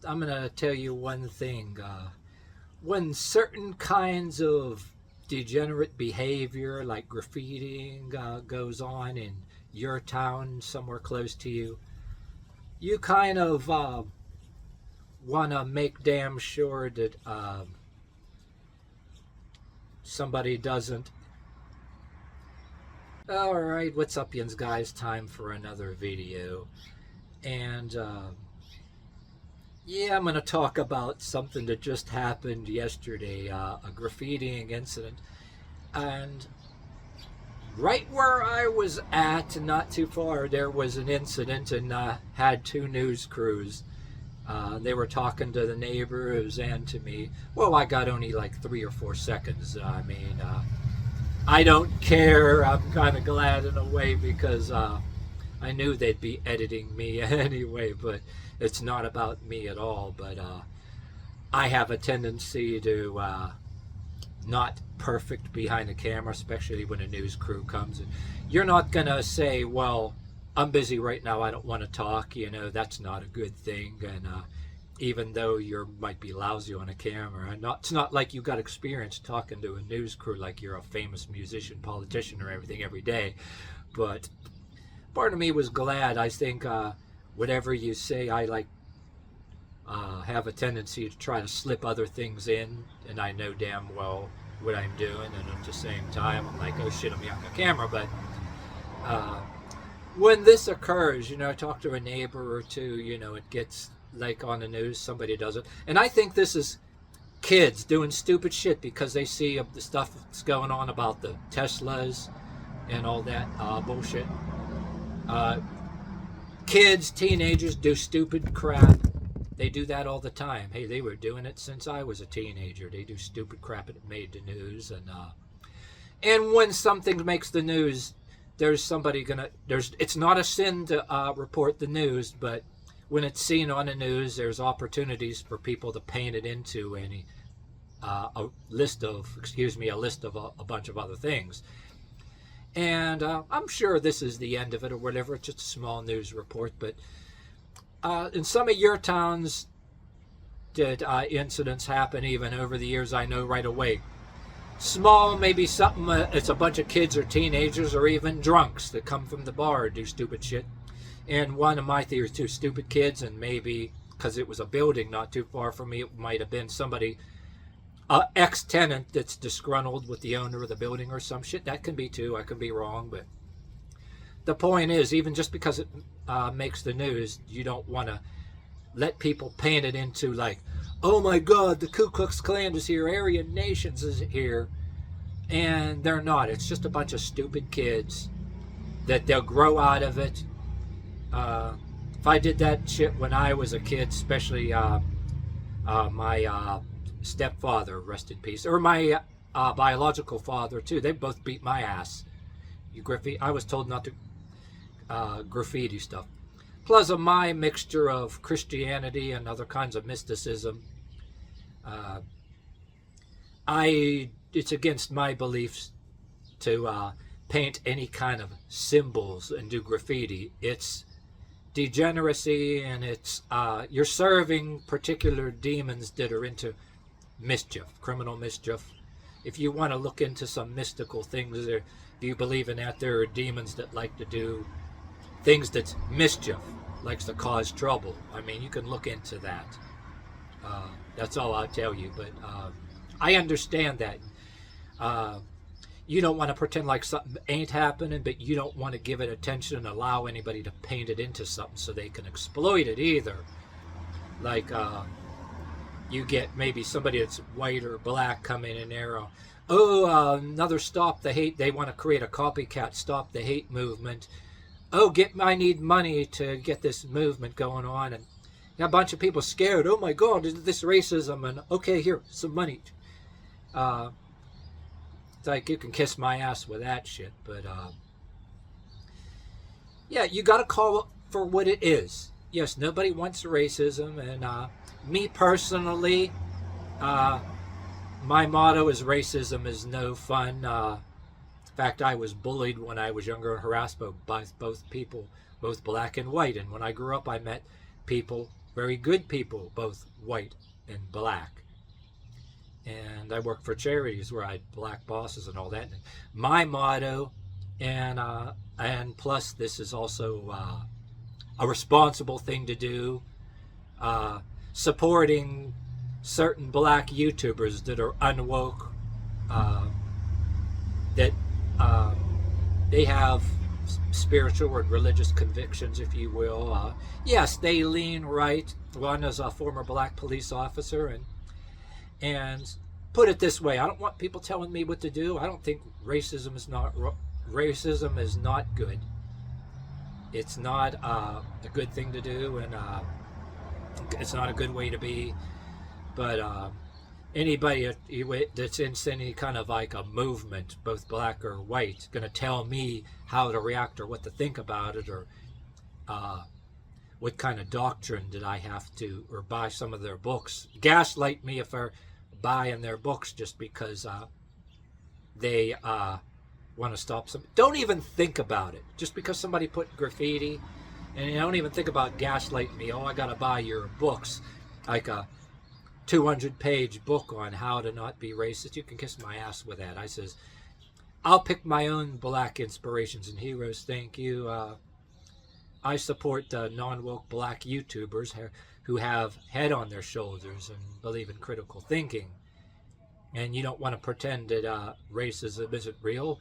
I'm gonna tell you one thing. When certain kinds of degenerate behavior, like graffitiing, goes on in your town, somewhere close to you, you kind of want to make damn sure that somebody doesn't. Alright, what's up, yins guys? Time for another video. And yeah, I'm going to talk about something that just happened yesterday, a graffitiing incident. And right where I was at, not too far, there was an incident, and had two news crews. They were talking to the neighbors and to me. Well, I got only like 3 or 4 seconds. I mean, I don't care. I'm kind of glad in a way, because I knew they'd be editing me anyway, but it's not about me at all. But I have a tendency to not perfect behind the camera, especially when a news crew comes. And you're not going to say, well, I'm busy right now, I don't want to talk. You know, that's not a good thing. And even though you might be lousy on a camera, it's not like you got experience talking to a news crew like you're a famous musician, politician, or everything every day. But part of me was glad. I think whatever you say, I like have a tendency to try to slip other things in, and I know damn well what I'm doing, and at the same time I'm like, oh shit, I'm behind the camera. But when this occurs, you know, I talk to a neighbor or two, you know, it gets like on the news, somebody does it. And I think this is kids doing stupid shit because they see the stuff that's going on about the Teslas and all that bullshit. Kids, teenagers do stupid crap. They do that all the time. Hey, they were doing it since I was a teenager. They do stupid crap and it made the news. And when something makes the news, there's somebody gonna, it's not a sin to report the news, but when it's seen on the news, there's opportunities for people to paint it into a list of a bunch of other things. And I'm sure this is the end of it or whatever. It's just a small news report. But in some of your towns, did incidents happen even over the years? I know right away. Small, maybe something, it's a bunch of kids or teenagers or even drunks that come from the bar and do stupid shit. And one of my theories, two stupid kids, and maybe because it was a building not too far from me, it might have been somebody, ex-tenant that's disgruntled with the owner of the building or some shit. That can be too. I could be wrong, but the point is, even just because it makes the news, you don't want to let people paint it into like, oh my God, the Ku Klux Klan is here, Aryan Nations is here. And they're not. It's just a bunch of stupid kids that they'll grow out of it. If I did that shit when I was a kid, especially my stepfather, rest in peace, or my biological father too, they both beat my ass. I was told not to graffiti stuff. Plus my mixture of Christianity and other kinds of mysticism, it's against my beliefs to paint any kind of symbols and do graffiti. It's degeneracy, and it's you're serving particular demons that are into mischief, criminal mischief. If you want to look into some mystical things, if you believe in that, there are demons that like to do things that's mischief, likes to cause trouble. I mean, you can look into that. That's all I'll tell you. But I understand that. You don't want to pretend like something ain't happening, but you don't want to give it attention and allow anybody to paint it into something so they can exploit it either. Like, you get maybe somebody that's white or black coming in there. Another Stop the Hate. They want to create a copycat Stop the Hate movement. I need money to get this movement going on. And a bunch of people scared. Oh my God, is this racism? And okay, here, some money. Like, you can kiss my ass with that shit. But yeah, you got to call it for what it is. Yes, nobody wants racism. And me personally, my motto is racism is no fun. In fact, I was bullied when I was younger and harassed by both people, both black and white. And when I grew up, I met people very good people, both white and black. And I work for charities where I had black bosses and all that. And my motto, and plus this is also a responsible thing to do, supporting certain black YouTubers that are unwoke, that they have spiritual and religious convictions, if you will. Yes, they lean right. One is a former black police officer, and put it this way: I don't want people telling me what to do. I don't think racism is not good. It's not a good thing to do, and it's not a good way to be. But anybody that's in any kind of like a movement, both black or white, going to tell me how to react or what to think about it, or what kind of doctrine did I have to, or buy some of their books, gaslight me if I buy in their books just because they want to stop some. Don't even think about it. Just because somebody put graffiti, and you don't even think about gaslighting me. Oh, I got to buy your books, like a 200-page book on how to not be racist. You can kiss my ass with that. I says, I'll pick my own black inspirations and heroes. Thank you. I support non-woke black YouTubers who have head on their shoulders and believe in critical thinking. And you don't want to pretend that racism isn't real.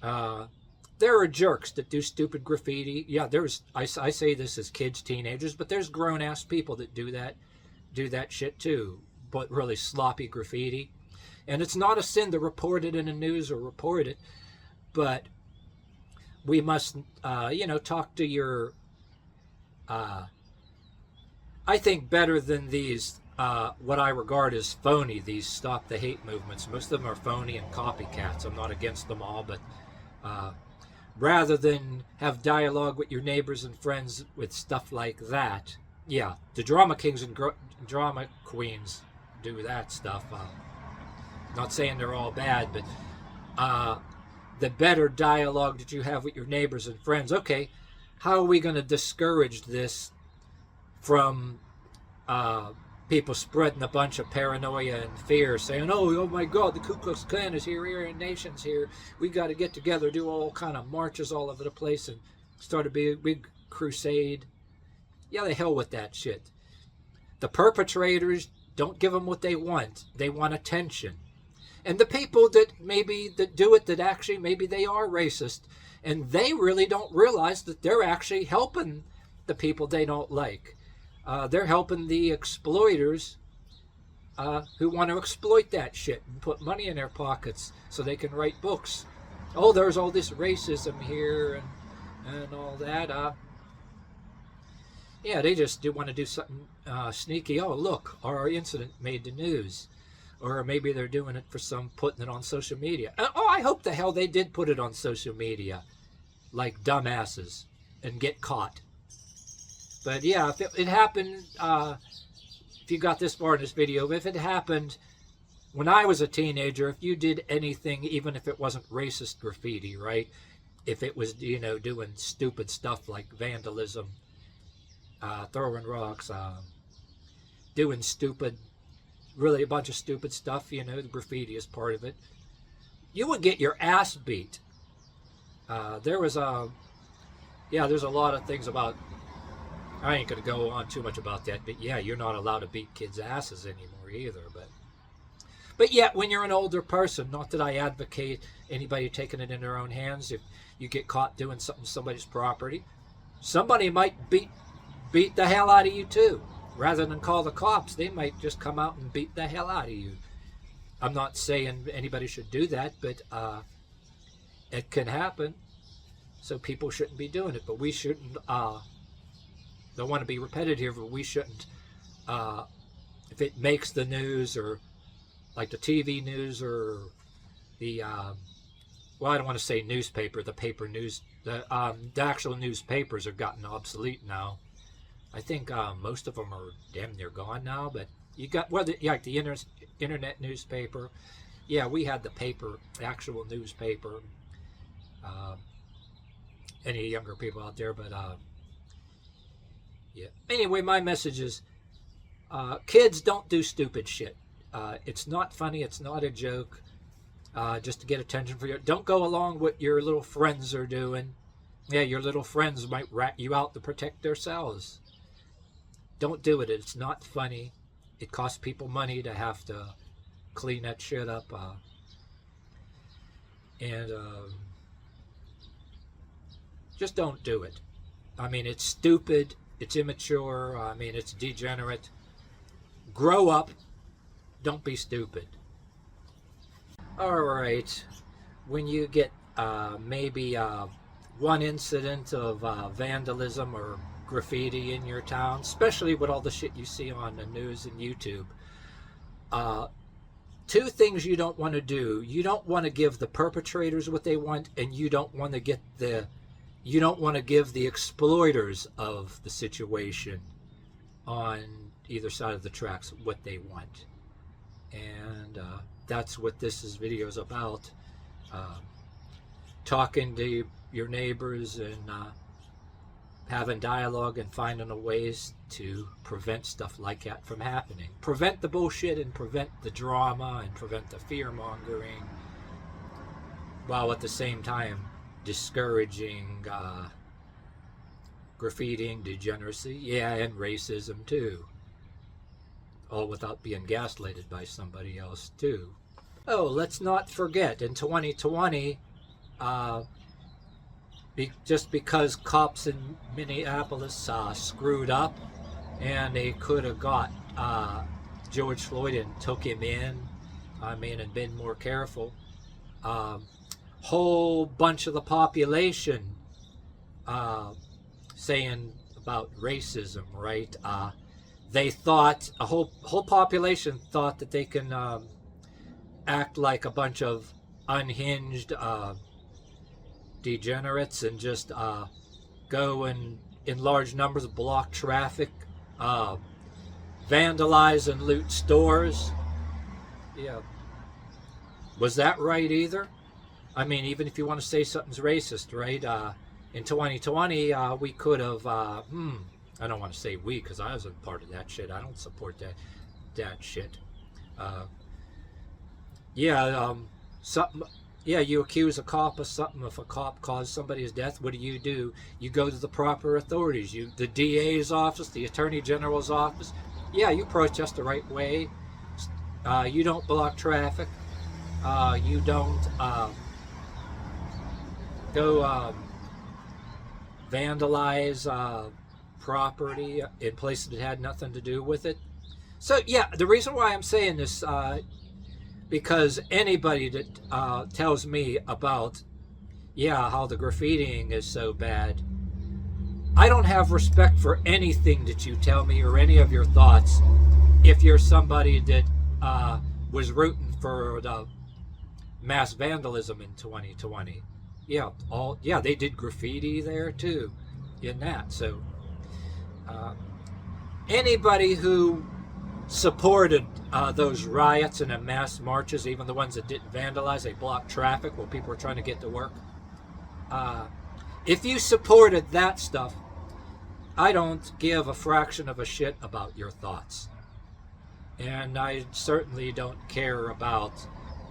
There are jerks that do stupid graffiti. Yeah, I say this as kids, teenagers, but there's grown-ass people that do that shit too, but really sloppy graffiti. And it's not a sin to report it in the news or report it, but we must, talk to your, I think better than these, what I regard as phony, these stop the hate movements. Most of them are phony and copycats. I'm not against them all, but rather than have dialogue with your neighbors and friends with stuff like that, yeah, the drama kings and drama queens do that stuff. Not saying they're all bad, but the better dialogue that you have with your neighbors and friends. Okay, how are we going to discourage this from people spreading a bunch of paranoia and fear, saying, oh my God, the Ku Klux Klan is here, Aryan Nation's here. We got to get together, do all kind of marches all over the place and start a big crusade. Yeah, the hell with that shit. The perpetrators, don't give them what they want. They want attention. And the people that do it, that actually maybe they are racist, and they really don't realize that they're actually helping the people they don't like. They're helping the exploiters who want to exploit that shit and put money in their pockets so they can write books. Oh, there's all this racism here and all that. Yeah, they just do want to do something sneaky. Oh, look, our incident made the news. Or maybe they're doing it for putting it on social media. Oh, I hope the hell they did put it on social media, like dumbasses, and get caught. But yeah, if it happened, if you got this far in this video, if it happened when I was a teenager, if you did anything, even if it wasn't racist graffiti, right? If it was, doing stupid stuff like vandalism, throwing rocks, doing really a bunch of stupid stuff, the graffiti is part of it, you would get your ass beat. There's a lot of things about, I ain't going to go on too much about that, but yeah, you're not allowed to beat kids' asses anymore either. But yet, when you're an older person, not that I advocate anybody taking it in their own hands, if you get caught doing something to somebody's property, somebody might beat the hell out of you too. Rather than call the cops, they might just come out and beat the hell out of you. I'm not saying anybody should do that, but it can happen. So people shouldn't be doing it, but we shouldn't. Don't want to be repetitive, but we shouldn't. If it makes the news, or like the TV news, or the I don't want to say newspaper, the paper news, the actual newspapers have gotten obsolete now. I think most of them are damn near gone now, but you got, like the internet newspaper. Yeah, we had the paper, actual newspaper. Any younger people out there, but Yeah. Anyway, my message is, kids, don't do stupid shit. It's not funny. It's not a joke. Just to get attention for you. Don't go along with your little friends are doing. Yeah, your little friends might rat you out to protect themselves. Don't do it. It's not funny. It costs people money to have to clean that shit up. And just don't do it. I mean, it's stupid. It's immature. I mean, it's degenerate. Grow up. Don't be stupid. All right. When you get maybe one incident of vandalism or graffiti in your town, especially with all the shit you see on the news and YouTube, two things you don't want to do. You don't want to give the perpetrators what they want, and you don't want to give the exploiters of the situation on either side of the tracks what they want. And that's what this video is about. Talking to your neighbors and having dialogue and finding a ways to prevent stuff like that from happening. Prevent the bullshit and prevent the drama and prevent the fear-mongering, while at the same time discouraging graffitiing, degeneracy, yeah, and racism too. All without being gaslighted by somebody else too. Oh, let's not forget, in 2020, just because cops in Minneapolis screwed up and they could have got George Floyd and took him in, and been more careful, whole bunch of the population saying about racism, right? They thought, a whole population thought that they can act like a bunch of unhinged degenerates and just go and in large numbers block traffic, vandalize and loot stores. Yeah. Was that right either? I mean, even if you want to say something's racist, right? In 2020, we could have, I don't want to say we, because I wasn't part of that shit. I don't support that shit. Something. Yeah, you accuse a cop of something. If a cop caused somebody's death, what do? You go to the proper authorities. The DA's office, the Attorney General's office. Yeah, you protest the right way. You don't block traffic. You don't go vandalize property in places that had nothing to do with it. So yeah, the reason why I'm saying this, because anybody that tells me about, how the graffitiing is so bad, I don't have respect for anything that you tell me or any of your thoughts if you're somebody that was rooting for the mass vandalism in 2020. They did graffiti there too in that. So anybody who supported those riots and the mass marches, even the ones that didn't vandalize, they blocked traffic while people were trying to get to work. If you supported that stuff, I don't give a fraction of a shit about your thoughts. And I certainly don't care about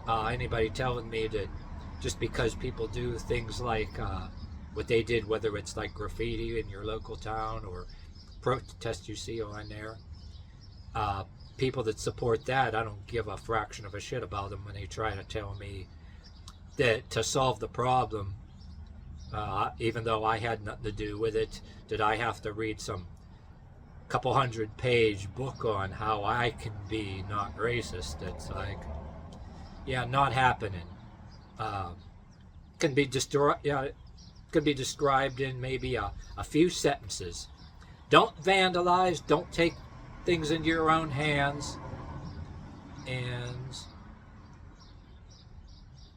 anybody telling me that just because people do things like what they did, whether it's like graffiti in your local town or protests you see on there, people that support that, I don't give a fraction of a shit about them when they try to tell me that to solve the problem, even though I had nothing to do with it, did I have to read some couple 100-page book on how I can be not racist. It's like, not happening. Can be described in maybe a few sentences. Don't vandalize, don't take things into your own hands, and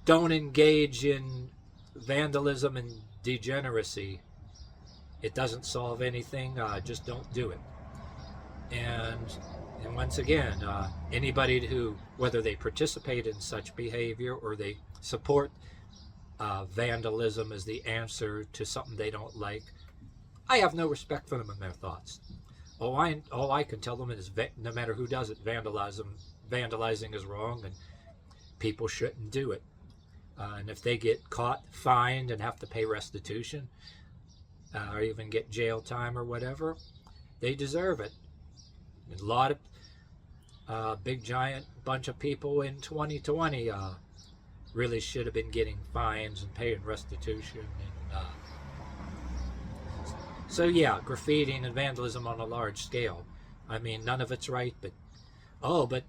don't engage in vandalism and degeneracy. It doesn't solve anything. Just don't do it. And once again, anybody who, whether they participate in such behavior or they support vandalism as the answer to something they don't like, I have no respect for them and their thoughts. All I can tell them is no matter who does it, vandalizing is wrong, and people shouldn't do it. And if they get caught, fined, and have to pay restitution, or even get jail time or whatever, they deserve it. A lot of big giant bunch of people in 2020 really should have been getting fines and paying restitution. And so yeah, graffitiing and vandalism on a large scale. I mean, none of it's right, but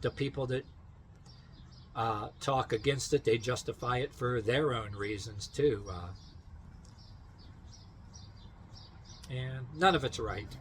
the people that talk against it, they justify it for their own reasons too. And none of it's right.